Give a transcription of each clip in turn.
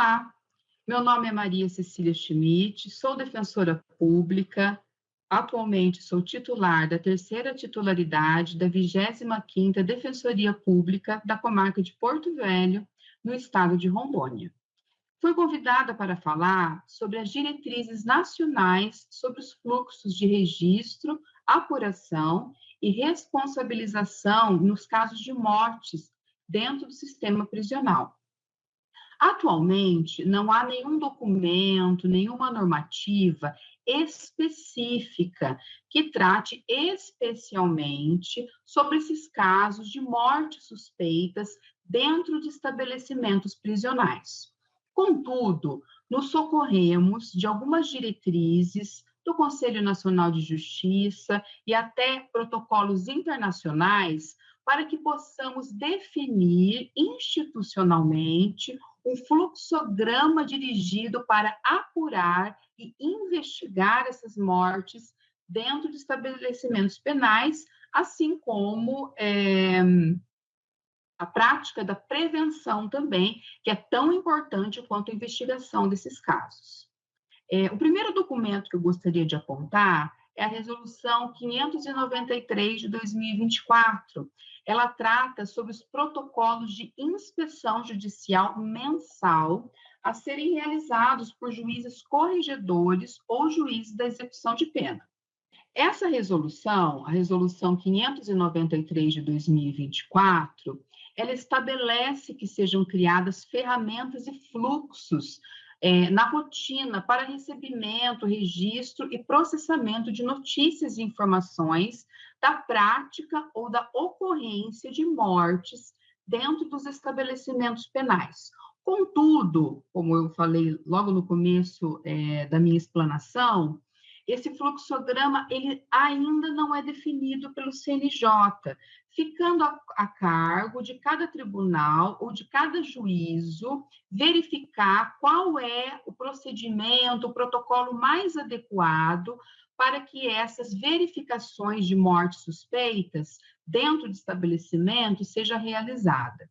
Olá, meu nome é Maria Cecília Schmidt, sou defensora pública, atualmente sou titular da terceira titularidade da 25ª Defensoria Pública da comarca de Porto Velho, no estado de Rondônia. Fui convidada para falar sobre as diretrizes nacionais sobre os fluxos de registro, apuração e responsabilização nos casos de mortes dentro do sistema prisional. Atualmente, não há nenhum documento, nenhuma normativa específica que trate especialmente sobre esses casos de mortes suspeitas dentro de estabelecimentos prisionais. Contudo, nos socorremos de algumas diretrizes do Conselho Nacional de Justiça e até protocolos internacionais para que possamos definir institucionalmente um fluxograma dirigido para apurar e investigar essas mortes dentro de estabelecimentos penais, assim como a prática da prevenção também, que é tão importante quanto a investigação desses casos. O primeiro documento que eu gostaria de apontar é a Resolução 593 de 2024. Ela trata sobre os protocolos de inspeção judicial mensal a serem realizados por juízes corregedores ou juízes da execução de pena. Essa resolução, a Resolução 593 de 2024, ela estabelece que sejam criadas ferramentas e fluxos na rotina para recebimento, registro e processamento de notícias e informações da prática ou da ocorrência de mortes dentro dos estabelecimentos penais. Contudo, como eu falei logo no começo da minha explanação, esse fluxograma ele ainda não é definido pelo CNJ, ficando a cargo de cada tribunal ou de cada juízo verificar qual é o procedimento, o protocolo mais adequado para que essas verificações de mortes suspeitas dentro de estabelecimento seja realizada.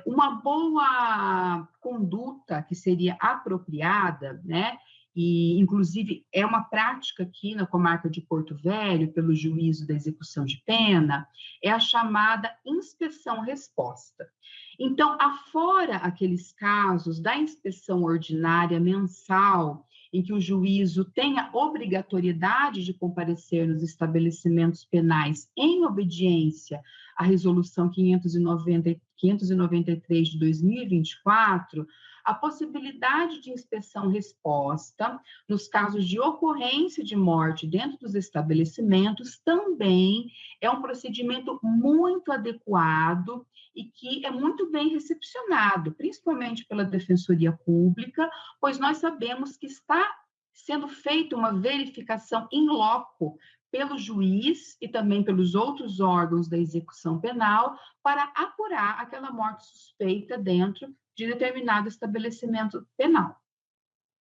Uma boa conduta que seria apropriada, né? E, inclusive, é uma prática aqui na comarca de Porto Velho, pelo juízo da execução de pena, é a chamada inspeção-resposta. Então, afora aqueles casos da inspeção ordinária mensal, em que o juízo tem a obrigatoriedade de comparecer nos estabelecimentos penais em obediência à Resolução 593 de 2024, a possibilidade de inspeção-resposta nos casos de ocorrência de morte dentro dos estabelecimentos também é um procedimento muito adequado e que é muito bem recepcionado, principalmente pela Defensoria Pública, pois nós sabemos que está sendo feita uma verificação in loco pelo juiz e também pelos outros órgãos da execução penal para apurar aquela morte suspeita dentro de determinado estabelecimento penal.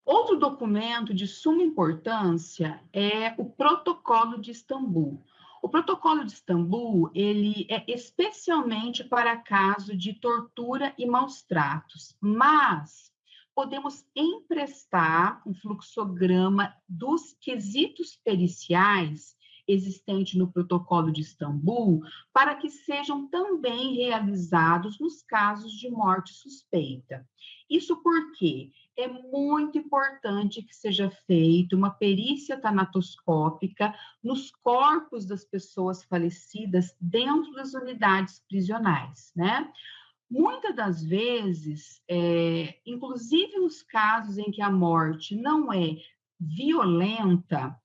Outro documento de suma importância é o Protocolo de Istambul. O Protocolo de Istambul, ele é especialmente para caso de tortura e maus tratos, mas podemos emprestar um fluxograma dos quesitos periciais existente no Protocolo de Istambul para que sejam também realizados nos casos de morte suspeita. Isso porque é muito importante que seja feita uma perícia tanatoscópica nos corpos das pessoas falecidas dentro das unidades prisionais, né? Muitas das vezes, inclusive nos casos em que a morte não é violenta,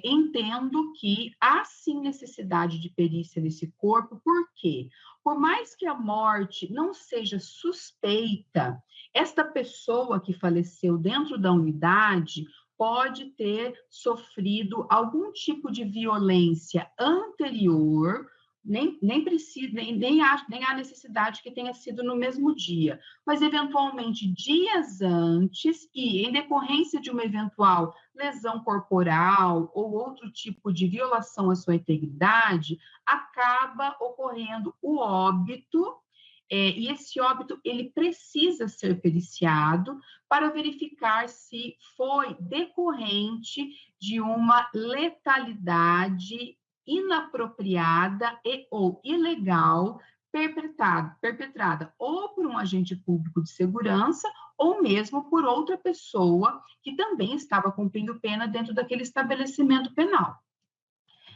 entendo que há sim necessidade de perícia nesse corpo, por quê? Por mais que a morte não seja suspeita, esta pessoa que faleceu dentro da unidade pode ter sofrido algum tipo de violência anterior, nem precisa, nem há necessidade que tenha sido no mesmo dia, mas eventualmente dias antes e em decorrência de uma eventual lesão corporal ou outro tipo de violação à sua integridade, acaba ocorrendo o óbito E esse óbito, ele precisa ser periciado para verificar se foi decorrente de uma letalidade inapropriada e ou ilegal perpetrada ou por um agente público de segurança ou mesmo por outra pessoa que também estava cumprindo pena dentro daquele estabelecimento penal.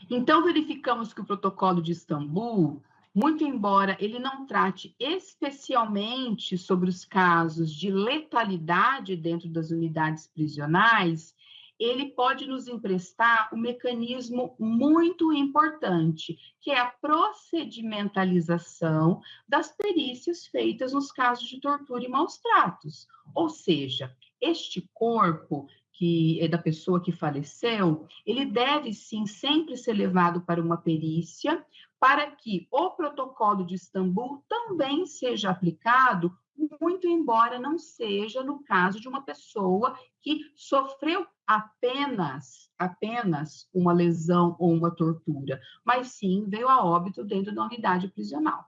Então, verificamos que o Protocolo de Istambul, muito embora ele não trate especialmente sobre os casos de letalidade dentro das unidades prisionais, ele pode nos emprestar um mecanismo muito importante, que é a procedimentalização das perícias feitas nos casos de tortura e maus tratos. Ou seja, este corpo que é da pessoa que faleceu, ele deve sim sempre ser levado para uma perícia, para que o protocolo de Istambul também seja aplicado, muito embora não seja no caso de uma pessoa que sofreu apenas uma lesão ou uma tortura, mas sim veio a óbito dentro da unidade prisional.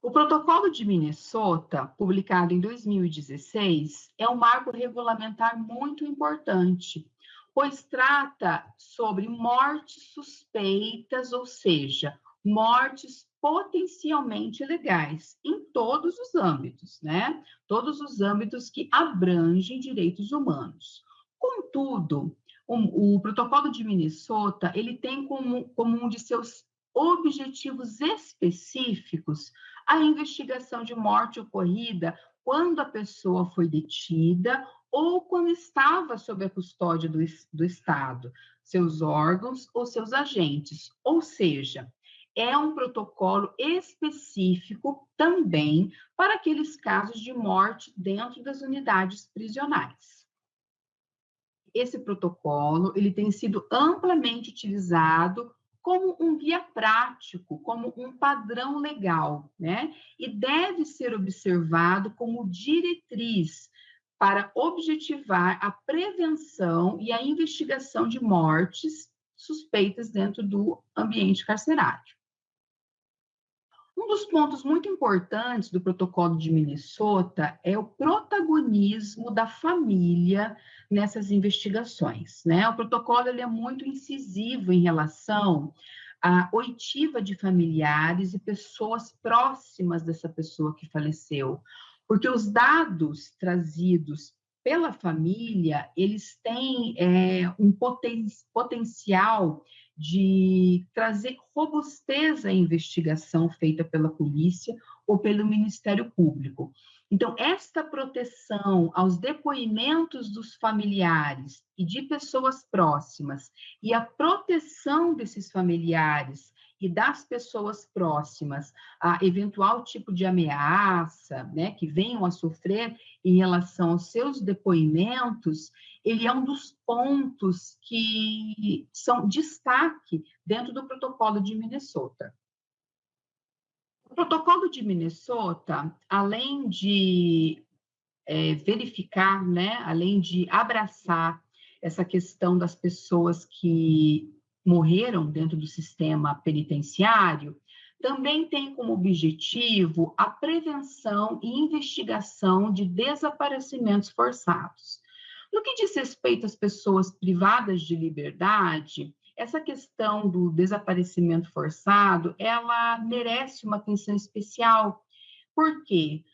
O Protocolo de Minnesota, publicado em 2016, é um marco regulamentar muito importante, pois trata sobre mortes suspeitas, ou seja, mortes potencialmente ilegais, em todos os âmbitos, né? Todos os âmbitos que abrangem direitos humanos. Contudo, o Protocolo de Minnesota, ele tem como um de seus objetivos específicos a investigação de morte ocorrida quando a pessoa foi detida ou quando estava sob a custódia do Estado, seus órgãos ou seus agentes. Ou seja, é um protocolo específico também para aqueles casos de morte dentro das unidades prisionais. Esse protocolo, ele tem sido amplamente utilizado como um guia prático, como um padrão legal, né? E deve ser observado como diretriz para objetivar a prevenção e a investigação de mortes suspeitas dentro do ambiente carcerário. Um dos pontos muito importantes do Protocolo de Minnesota é o protagonismo da família nessas investigações, né? O protocolo ele é muito incisivo em relação à oitiva de familiares e pessoas próximas dessa pessoa que faleceu, porque os dados trazidos pela família, eles têm um potencial de trazer robustez à investigação feita pela polícia ou pelo Ministério Público. Então, esta proteção aos depoimentos dos familiares e de pessoas próximas e a proteção desses familiares e das pessoas próximas a eventual tipo de ameaça, né, que venham a sofrer em relação aos seus depoimentos, ele é um dos pontos que são destaque dentro do protocolo de Minnesota. O protocolo de Minnesota, além de verificar, né, além de abraçar essa questão das pessoas que morreram dentro do sistema penitenciário, também tem como objetivo a prevenção e investigação de desaparecimentos forçados. No que diz respeito às pessoas privadas de liberdade, essa questão do desaparecimento forçado, ela merece uma atenção especial, porque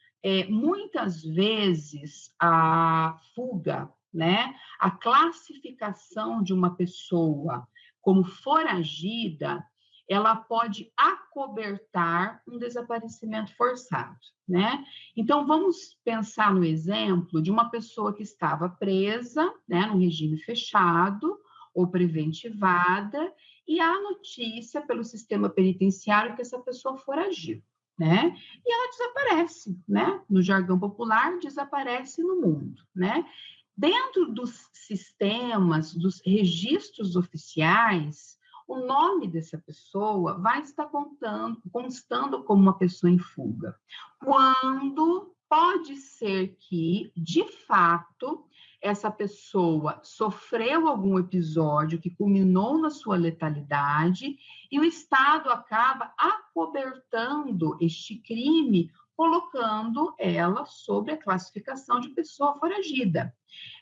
muitas vezes a fuga, né, a classificação de uma pessoa como foragida, ela pode acobertar um desaparecimento forçado, né? Então, vamos pensar no exemplo de uma pessoa que estava presa, né, num regime fechado ou preventivada, e há notícia pelo sistema penitenciário que essa pessoa foragiu, né? E ela desaparece, né? No jargão popular, desaparece no mundo, né? Dentro dos sistemas, dos registros oficiais, o nome dessa pessoa vai estar constando como uma pessoa em fuga. Quando pode ser que, de fato, essa pessoa sofreu algum episódio que culminou na sua letalidade e o Estado acaba acobertando este crime, colocando ela sob a classificação de pessoa foragida.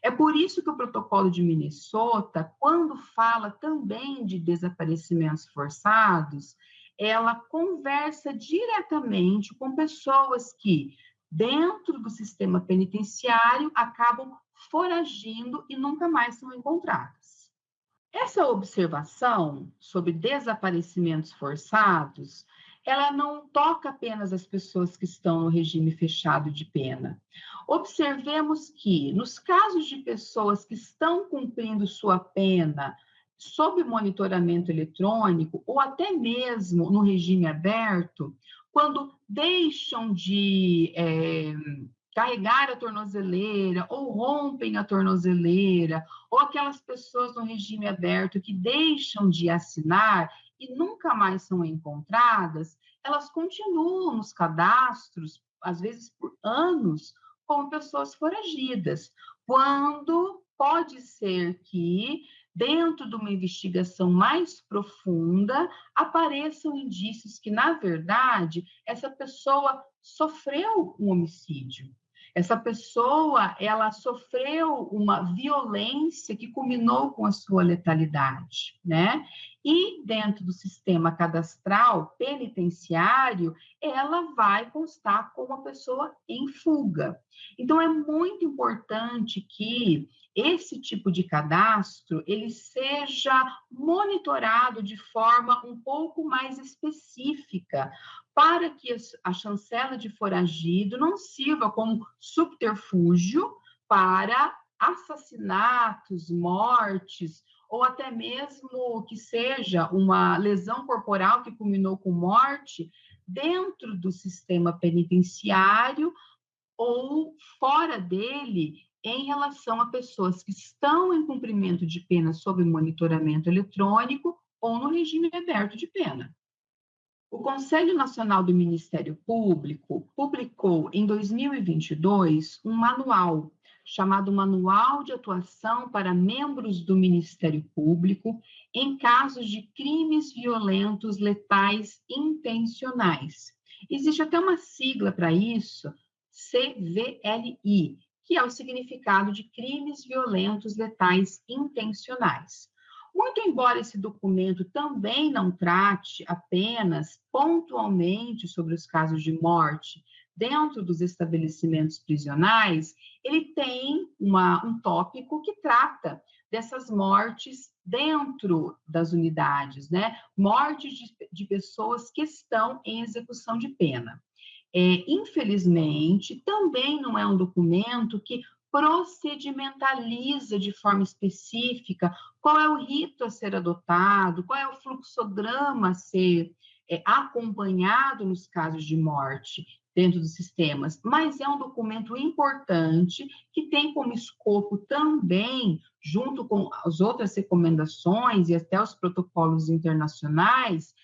É por isso que o protocolo de Minnesota, quando fala também de desaparecimentos forçados, ela conversa diretamente com pessoas que, dentro do sistema penitenciário, acabam foragindo e nunca mais são encontradas. Essa observação sobre desaparecimentos forçados, ela não toca apenas as pessoas que estão no regime fechado de pena. Observemos que, nos casos de pessoas que estão cumprindo sua pena sob monitoramento eletrônico, ou até mesmo no regime aberto, quando deixam de carregar a tornozeleira, ou rompem a tornozeleira, ou aquelas pessoas no regime aberto que deixam de assinar e nunca mais são encontradas, elas continuam nos cadastros, às vezes por anos, como pessoas foragidas, quando pode ser que, dentro de uma investigação mais profunda, apareçam indícios que, na verdade, essa pessoa sofreu um homicídio. Essa pessoa, ela sofreu uma violência que culminou com a sua letalidade, né? E dentro do sistema cadastral penitenciário, ela vai constar como uma pessoa em fuga. Então, é muito importante que esse tipo de cadastro, ele seja monitorado de forma um pouco mais específica, para que a chancela de foragido não sirva como subterfúgio para assassinatos, mortes, ou até mesmo que seja uma lesão corporal que culminou com morte dentro do sistema penitenciário ou fora dele, em relação a pessoas que estão em cumprimento de pena sob monitoramento eletrônico ou no regime aberto de pena. O Conselho Nacional do Ministério Público publicou em 2022 um manual chamado Manual de Atuação para Membros do Ministério Público em casos de crimes violentos letais intencionais. Existe até uma sigla para isso, CVLI, que é o significado de crimes violentos letais intencionais. Muito embora esse documento também não trate apenas pontualmente sobre os casos de morte dentro dos estabelecimentos prisionais, ele tem um tópico que trata dessas mortes dentro das unidades, né? Mortes de pessoas que estão em execução de pena. Infelizmente, também não é um documento que procedimentaliza de forma específica qual é o rito a ser adotado, qual é o fluxograma a ser acompanhado nos casos de morte dentro dos sistemas, mas é um documento importante que tem como escopo também, junto com as outras recomendações e até os protocolos internacionais,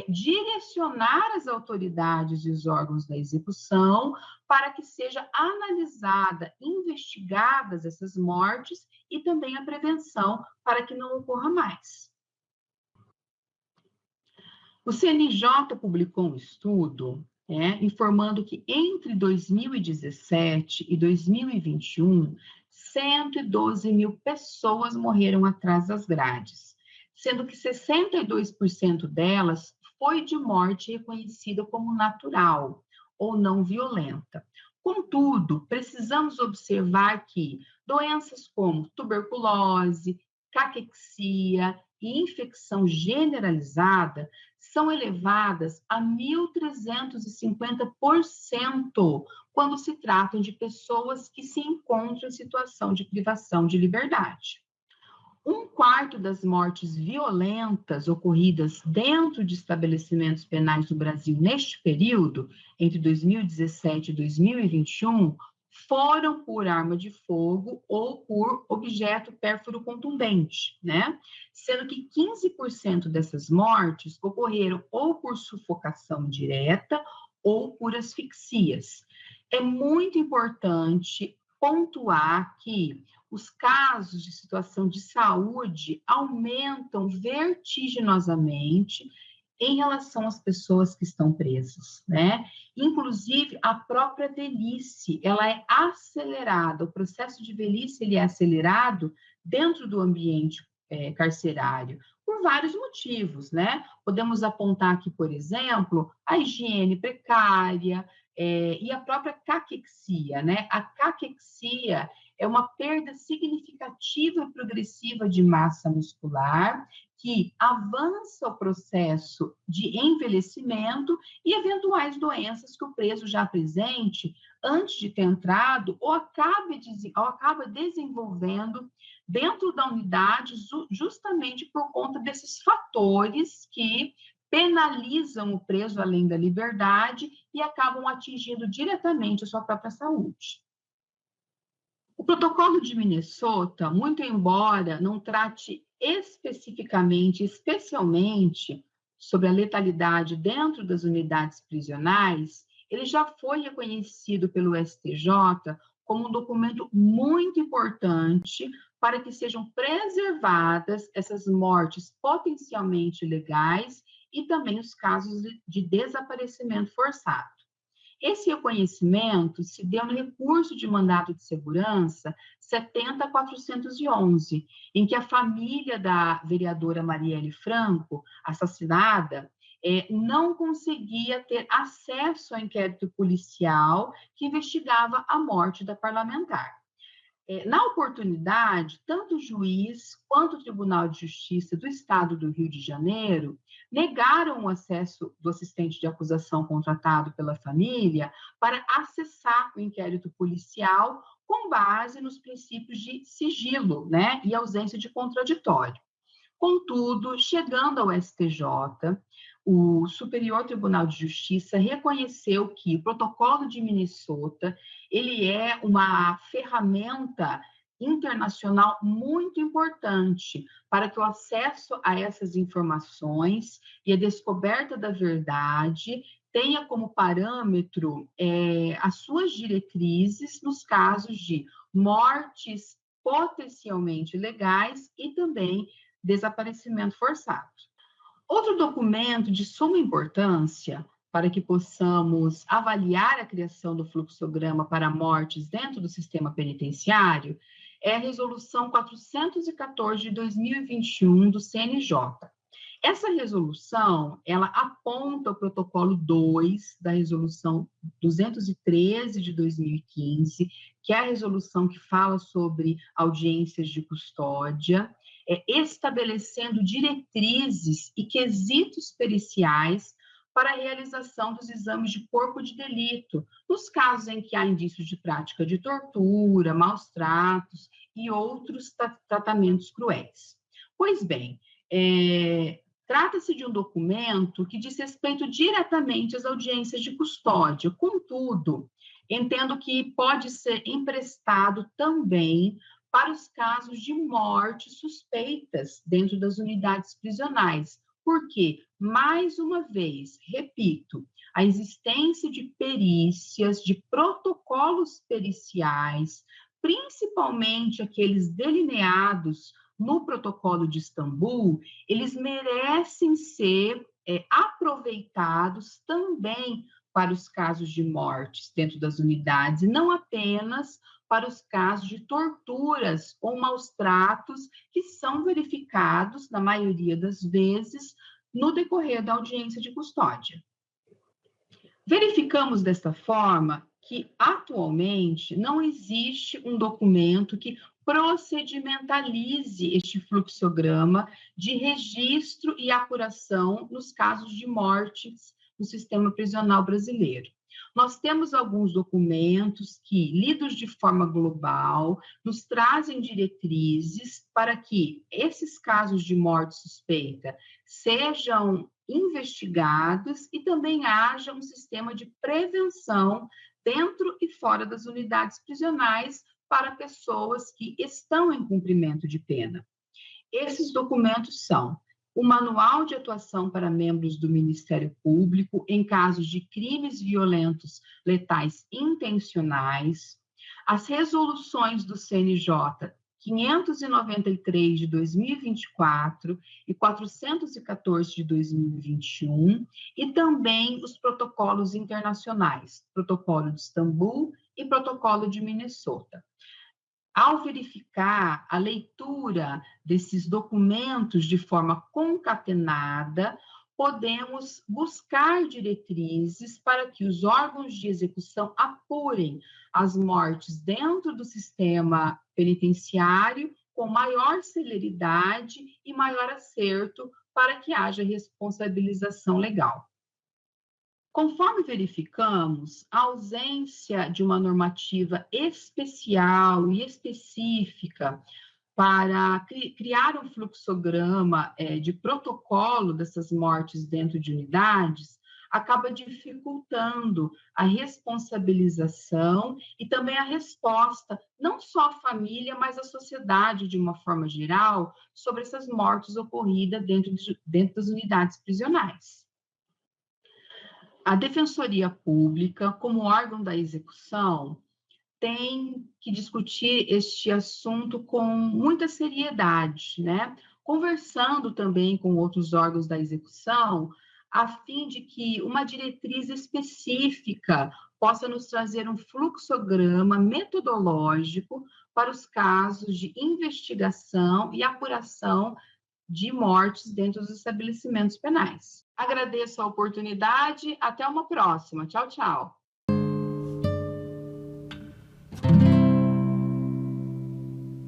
direcionar as autoridades e os órgãos da execução para que seja analisada, investigadas essas mortes e também a prevenção para que não ocorra mais. O CNJ publicou um estudo informando que entre 2017 e 2021, 112 mil pessoas morreram atrás das grades, sendo que 62% delas foi de morte reconhecida como natural ou não violenta. Contudo, precisamos observar que doenças como tuberculose, caquexia e infecção generalizada são elevadas a 1.350% quando se tratam de pessoas que se encontram em situação de privação de liberdade. 1/4 das mortes violentas ocorridas dentro de estabelecimentos penais do Brasil neste período, entre 2017 e 2021, foram por arma de fogo ou por objeto pérfuro contundente, né? Sendo que 15% dessas mortes ocorreram ou por sufocação direta ou por asfixias. É muito importante pontuar que os casos de situação de saúde aumentam vertiginosamente em relação às pessoas que estão presas, né? Inclusive, a própria velhice, ela é acelerada, o processo de velhice, ele é acelerado dentro do ambiente carcerário, por vários motivos, né? Podemos apontar aqui, por exemplo, a higiene precária, e a própria caquexia, né? A caquexia é uma perda significativa e progressiva de massa muscular que avança o processo de envelhecimento e eventuais doenças que o preso já apresente antes de ter entrado ou acaba desenvolvendo dentro da unidade, justamente por conta desses fatores que penalizam o preso além da liberdade e acabam atingindo diretamente a sua própria saúde. O protocolo de Minnesota, muito embora não trate especialmente sobre a letalidade dentro das unidades prisionais, ele já foi reconhecido pelo STJ como um documento muito importante para que sejam preservadas essas mortes potencialmente legais e também os casos de desaparecimento forçado. Esse reconhecimento se deu no recurso de mandado de segurança 70.411, em que a família da vereadora Marielle Franco, assassinada, não conseguia ter acesso ao inquérito policial que investigava a morte da parlamentar. Na oportunidade, tanto o juiz quanto o Tribunal de Justiça do Estado do Rio de Janeiro negaram o acesso do assistente de acusação contratado pela família para acessar o inquérito policial com base nos princípios de sigilo, né, e ausência de contraditório. Contudo, chegando ao STJ, o Superior Tribunal de Justiça reconheceu que o protocolo de Minnesota, ele é uma ferramenta internacional muito importante para que o acesso a essas informações e a descoberta da verdade tenha como parâmetro as suas diretrizes nos casos de mortes potencialmente legais e também desaparecimento forçado. Outro documento de suma importância para que possamos avaliar a criação do fluxograma para mortes dentro do sistema penitenciário é a Resolução 414 de 2021 do CNJ. Essa resolução, ela aponta o protocolo 2 da Resolução 213 de 2015, que é a resolução que fala sobre audiências de custódia, estabelecendo diretrizes e quesitos periciais para a realização dos exames de corpo de delito, nos casos em que há indícios de prática de tortura, maus tratos e outros tratamentos cruéis. Pois bem, trata-se de um documento que diz respeito diretamente às audiências de custódia, contudo, entendo que pode ser emprestado também para os casos de morte suspeitas dentro das unidades prisionais, porque, mais uma vez, repito, a existência de perícias, de protocolos periciais, principalmente aqueles delineados no protocolo de Istambul, eles merecem ser aproveitados também para os casos de mortes dentro das unidades, e não apenas para os casos de torturas ou maus tratos que são verificados, na maioria das vezes, no decorrer da audiência de custódia. Verificamos desta forma que, atualmente, não existe um documento que procedimentalize este fluxograma de registro e apuração nos casos de mortes no sistema prisional brasileiro. Nós temos alguns documentos que, lidos de forma global, nos trazem diretrizes para que esses casos de morte suspeita sejam investigados e também haja um sistema de prevenção dentro e fora das unidades prisionais para pessoas que estão em cumprimento de pena. Esses documentos são o Manual de Atuação para Membros do Ministério Público em casos de crimes violentos letais intencionais, as resoluções do CNJ 593 de 2024 e 414 de 2021, e também os protocolos internacionais, Protocolo de Istambul e Protocolo de Minnesota. Ao verificar a leitura desses documentos de forma concatenada, podemos buscar diretrizes para que os órgãos de execução apurem as mortes dentro do sistema penitenciário com maior celeridade e maior acerto para que haja responsabilização legal. Conforme verificamos, a ausência de uma normativa especial e específica para criar um fluxograma de protocolo dessas mortes dentro de unidades acaba dificultando a responsabilização e também a resposta, não só à família, mas à sociedade de uma forma geral, sobre essas mortes ocorridas dentro das unidades prisionais. A Defensoria Pública, como órgão da execução, tem que discutir este assunto com muita seriedade, né? Conversando também com outros órgãos da execução, a fim de que uma diretriz específica possa nos trazer um fluxograma metodológico para os casos de investigação e apuração de mortes dentro dos estabelecimentos penais. Agradeço a oportunidade, até uma próxima. Tchau, tchau.